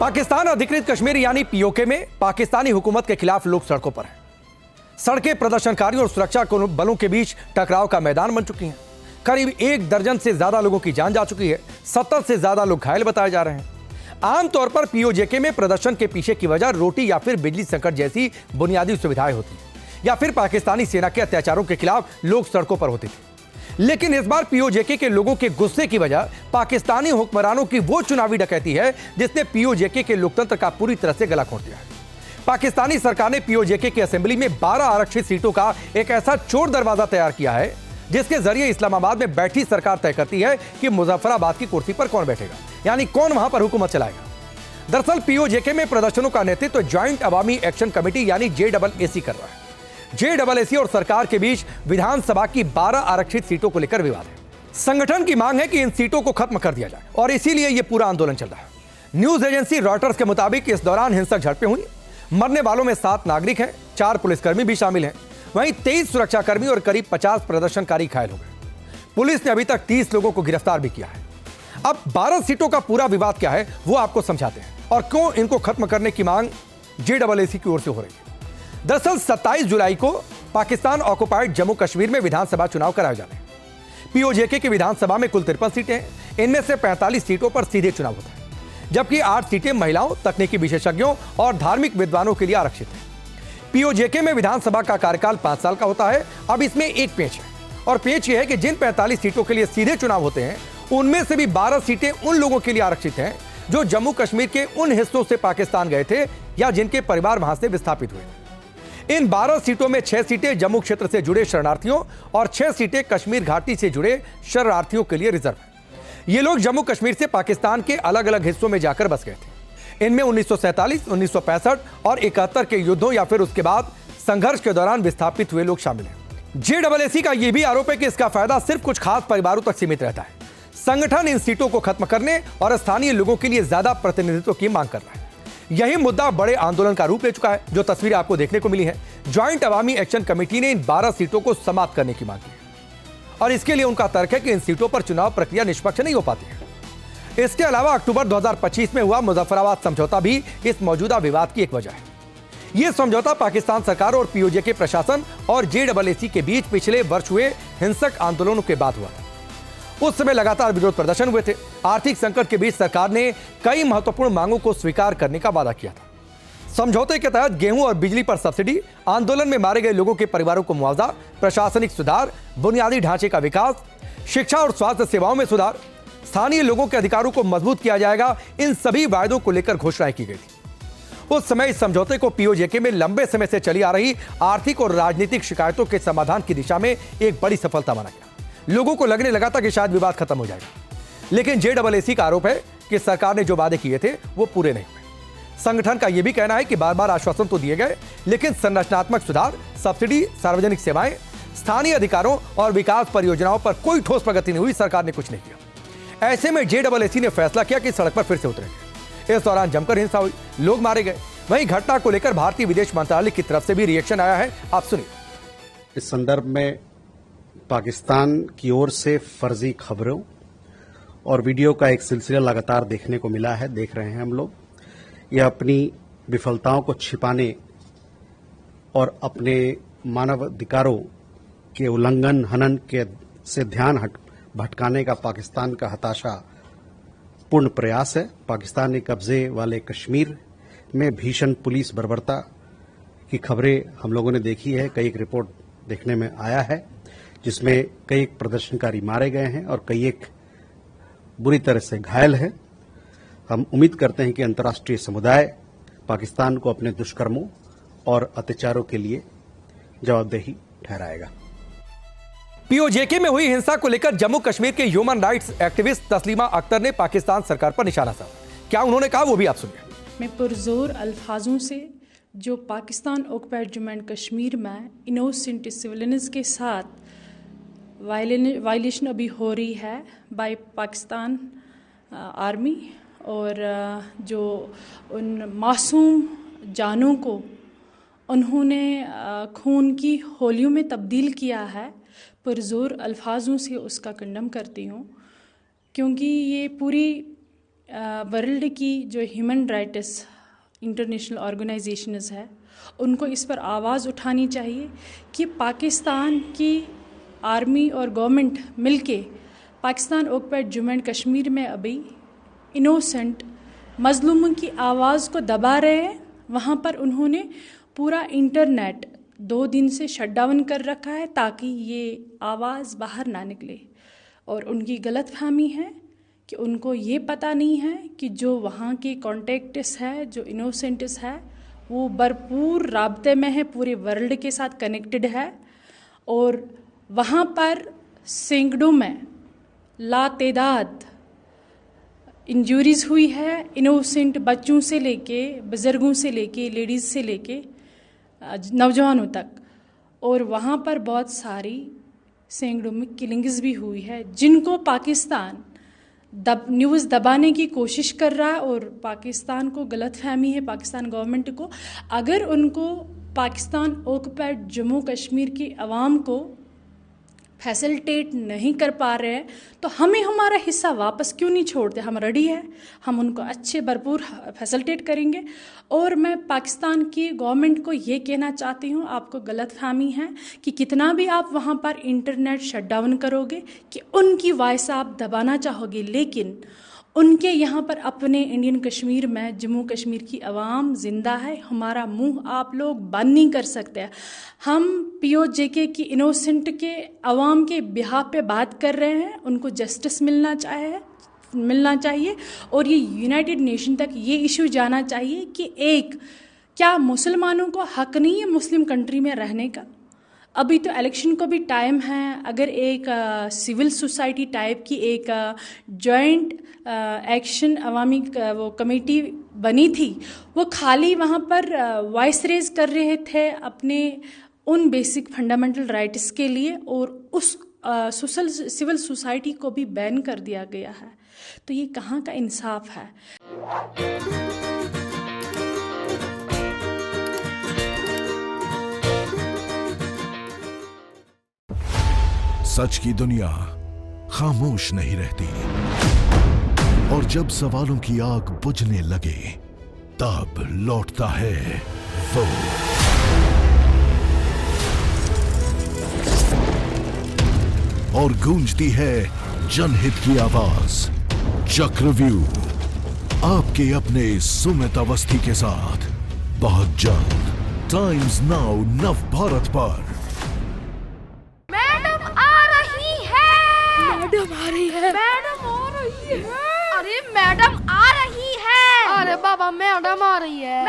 पाकिस्तान अधिकृत कश्मीर यानी पीओके में पाकिस्तानी हुकूमत के खिलाफ लोग सड़कों पर हैं। सड़कें प्रदर्शनकारियों और सुरक्षा बलों के बीच टकराव का मैदान बन चुकी हैं। करीब 1 दर्जन से ज्यादा लोगों की जान जा चुकी है। 70 से ज्यादा लोग घायल बताए जा रहे हैं। आमतौर पर पीओजेके में प्रदर्शन के पीछे की वजह रोटी या फिर बिजली संकट जैसी बुनियादी सुविधाएं होती हैं, या फिर पाकिस्तानी सेना के अत्याचारों के खिलाफ लोग सड़कों पर होते थे। लेकिन इस बार पीओजेके के लोगों के गुस्से की वजह पाकिस्तानी हुक्मरानों की वो चुनावी डकैती है जिसने पीओजेके के लोकतंत्र का पूरी तरह से गला घोंट दिया है। पाकिस्तानी सरकार ने पीओजेके की असेंबली में 12 आरक्षित सीटों का एक ऐसा चोर दरवाजा तैयार किया है जिसके जरिए इस्लामाबाद में बैठी सरकार तय करती है कि मुजफ्फराबाद की कुर्सी पर कौन बैठेगा, यानी कौन वहां पर हुकूमत चलाएगा। दरअसल पीओजेके में प्रदर्शनों का नेतृत्व ज्वाइंट अवामी एक्शन कमेटी यानी JAAC कर रहा है। JAAC और सरकार के बीच विधानसभा की 12 आरक्षित सीटों को लेकर विवाद है। संगठन की मांग है कि इन सीटों को खत्म कर दिया जाए और इसीलिए यह पूरा आंदोलन चल रहा है। न्यूज एजेंसी रॉयटर्स के मुताबिक इस दौरान हिंसक झड़पें हुई। मरने वालों में 7 नागरिक हैं, 4 पुलिसकर्मी भी शामिल हैं। वहीं 23 सुरक्षाकर्मी और करीब 50 प्रदर्शनकारी घायल हो गए। पुलिस ने अभी तक 30 लोगों को गिरफ्तार भी किया है। अब 12 सीटों का पूरा विवाद क्या है वो आपको समझाते हैं और क्यों इनको खत्म करने की मांग JAAC की ओर से हो रही है। दरअसल 27 जुलाई को पाकिस्तान ऑक्युपाइड जम्मू कश्मीर में विधानसभा चुनाव कराए जाने हैं। पीओजेके की विधानसभा में कुल 53 सीटें हैं। इनमें से 45 सीटों पर सीधे चुनाव होता है, जबकि 8 सीटें महिलाओं, तकनीकी विशेषज्ञों और धार्मिक विद्वानों के लिए आरक्षित हैं। पीओजेके में विधानसभा का कार्यकाल 5 साल का होता है। अब इसमें एक पेच है और पेच यह है कि जिन 45 सीटों के लिए सीधे चुनाव होते हैं उनमें से भी 12 सीटें उन लोगों के लिए आरक्षित हैं जो जम्मू कश्मीर के उन हिस्सों से पाकिस्तान गए थे या जिनके परिवार वहां से विस्थापित हुए। इन 12 सीटों में 6 सीटें जम्मू क्षेत्र से जुड़े शरणार्थियों और 6 सीटें कश्मीर घाटी से जुड़े शरणार्थियों के लिए रिजर्व हैं। ये लोग जम्मू कश्मीर से पाकिस्तान के अलग अलग हिस्सों में जाकर बस गए थे। इनमें 1947, 1965 और 71 के युद्धों या फिर उसके बाद संघर्ष के दौरान विस्थापित हुए लोग शामिल हैं। JAAC का यह भी आरोप है कि इसका फायदा सिर्फ कुछ खास परिवारों तक सीमित रहता है। संगठन इन सीटों को खत्म करने और स्थानीय लोगों के लिए ज्यादा प्रतिनिधित्व की मांग कर रहा है। यही मुद्दा बड़े आंदोलन का रूप ले चुका है, जो तस्वीरें आपको देखने को मिली है। ज्वाइंट अवामी एक्शन कमेटी ने इन 12 सीटों को समाप्त करने की मांग की है और इसके लिए उनका तर्क है कि इन सीटों पर चुनाव प्रक्रिया निष्पक्ष नहीं हो पाती है। इसके अलावा अक्टूबर 2025 में हुआ मुजफ्फराबाद समझौता भी इस मौजूदा विवाद की एक वजह है। यह समझौता पाकिस्तान सरकार और पीओजेके प्रशासन और JAAC के बीच पिछले वर्ष हुए हिंसक आंदोलनों के बाद हुआ था। उस समय लगातार विरोध प्रदर्शन हुए थे। आर्थिक संकट के बीच सरकार ने कई महत्वपूर्ण मांगों को स्वीकार करने का वादा किया था। समझौते के तहत गेहूं और बिजली पर सब्सिडी, आंदोलन में मारे गए लोगों के परिवारों को मुआवजा, प्रशासनिक सुधार, बुनियादी ढांचे का विकास, शिक्षा और स्वास्थ्य सेवाओं में सुधार, स्थानीय लोगों के अधिकारों को मजबूत किया जाएगा, इन सभी वायदों को लेकर घोषणाएं की गई थी। उस समय इस समझौते को पीओजेके में लंबे समय से चली आ रही आर्थिक और राजनीतिक शिकायतों के समाधान की दिशा में एक बड़ी सफलता माना गया। लोगों को लगने लगा था कि शायद विवाद खत्म हो जाएगा, लेकिन JAAC का आरोप है कि सरकार ने जो वादे किए थे वो पूरे नहीं हुए। संगठन का यह भी कहना है कि बार बार आश्वासन तो दिए गए, लेकिन संरचनात्मक सुधार, सब्सिडी, सार्वजनिक सेवाएं, स्थानीय अधिकारों और विकास परियोजनाओं पर कोई ठोस प्रगति नहीं हुई। सरकार ने कुछ नहीं किया। ऐसे में JAAC ने फैसला किया कि सड़क पर फिर से उतरेंगे। इस दौरान जमकर हिंसा हुई, लोग मारे गए। वहीं घटना को लेकर भारतीय विदेश मंत्रालय की तरफ से भी रिएक्शन आया है, आप सुनिए। इस संदर्भ में पाकिस्तान की ओर से फर्जी खबरों और वीडियो का एक सिलसिला लगातार देखने को मिला है, देख रहे हैं हम लोग। यह अपनी विफलताओं को छिपाने और अपने मानवाधिकारों के उल्लंघन, हनन के से ध्यान भटकाने का पाकिस्तान का हताशापूर्ण प्रयास है। पाकिस्तान ने कब्जे वाले कश्मीर में भीषण पुलिस बर्बरता की खबरें हम लोगों ने देखी है। कई एक रिपोर्ट देखने में आया है जिसमें कई एक प्रदर्शनकारी मारे गए हैं और कई एक बुरी तरह से घायल हैं। हम उम्मीद करते हैं कि अंतर्राष्ट्रीय समुदाय पाकिस्तान को अपने दुष्कर्मों और अत्याचारों के लिए जवाबदेही ठहराएगा। पीओजेके में हुई हिंसा को लेकर जम्मू कश्मीर के human rights activist Taslima Akhtar ने पाकिस्तान सरकार पर निशाना साधा। क्या उन्होंने कहा वो भी आप सुनिए। मैं पुरजोर अल्फाजों से जो पाकिस्तान ऑक्युपाइड जम्मू एंड कश्मीर में इनोसेंट सिविलियंस के साथ वायलेशन अभी हो रही है बाय पाकिस्तान आर्मी और जो उन मासूम जानों को उन्होंने खून की होलियों में तब्दील किया है, पुरजोर अल्फाजों से उसका कंडम करती हूँ, क्योंकि ये पूरी वर्ल्ड की जो ह्यूमन राइट्स इंटरनेशनल ऑर्गेनाइजेशंस है उनको इस पर आवाज़ उठानी चाहिए कि पाकिस्तान की आर्मी और गवर्नमेंट मिलके पाकिस्तान ऑक्युपाइड जम्मू एंड कश्मीर में अभी इनोसेंट मजलूमों की आवाज़ को दबा रहे हैं। वहाँ पर उन्होंने पूरा इंटरनेट 2 दिन से शट डाउन कर रखा है ताकि ये आवाज़ बाहर ना निकले। और उनकी गलतफहमी है कि उनको ये पता नहीं है कि जो वहाँ के कॉन्टेक्ट्स है, जो इनोसेंट्स है, वो भरपूर राब्ते में है, पूरे वर्ल्ड के साथ कनेक्टेड है। और वहाँ पर सैकड़ों में लातेदाद इंजरीज हुई है, इनोसेंट बच्चों से लेके, बुज़ुर्गों से लेके, लेडीज़ से लेके नौजवानों तक। और वहाँ पर बहुत सारी सैकड़ों में किलिंग्स भी हुई है जिनको पाकिस्तान न्यूज़ दबाने की कोशिश कर रहा है। और पाकिस्तान को गलतफहमी है, पाकिस्तान गवर्नमेंट को, अगर उनको पाकिस्तान ऑक्युपाइड जम्मू कश्मीर की आवाम को फैसिलिटेट नहीं कर पा रहे हैं तो हमें हमारा हिस्सा वापस क्यों नहीं छोड़ते। हम रेडी है, हम उनको अच्छे भरपूर फैसिलिटेट करेंगे। और मैं पाकिस्तान की गवर्नमेंट को ये कहना चाहती हूँ, आपको गलतफहमी है कि कितना भी आप वहाँ पर इंटरनेट शट डाउन करोगे कि उनकी वॉइस आप दबाना चाहोगे, लेकिन उनके यहाँ पर अपने इंडियन कश्मीर में जम्मू कश्मीर की आवाम जिंदा है। हमारा मुंह आप लोग बंद नहीं कर सकते। हम POJK की इनोसेंट के आवाम के बिहाफ पे बात कर रहे हैं, उनको जस्टिस मिलना चाहिए। और ये यूनाइटेड नेशन तक ये इशू जाना चाहिए कि क्या मुसलमानों को हक नहीं है मुस्लिम कंट्री में रहने का। अभी तो इलेक्शन को भी टाइम है। अगर एक सिविल सोसाइटी टाइप की एक जॉइंट एक्शन अवामी वो कमेटी बनी थी, वो खाली वहाँ पर वॉइस रेज कर रहे थे अपने उन बेसिक फंडामेंटल राइट्स के लिए, और उस सिविल सोसाइटी को भी बैन कर दिया गया है। तो ये कहाँ का इंसाफ है। सच की दुनिया खामोश नहीं रहती, और जब सवालों की आग बुझने लगे तब लौटता है वो। और गूंजती है जनहित की आवाज। चक्रव्यूह आपके अपने सुमित अवस्थी के साथ बहुत जल्द टाइम्स नाउ नव भारत पर। अरे मैडम आ रही है। अरे बाबा मैडम आ रही है।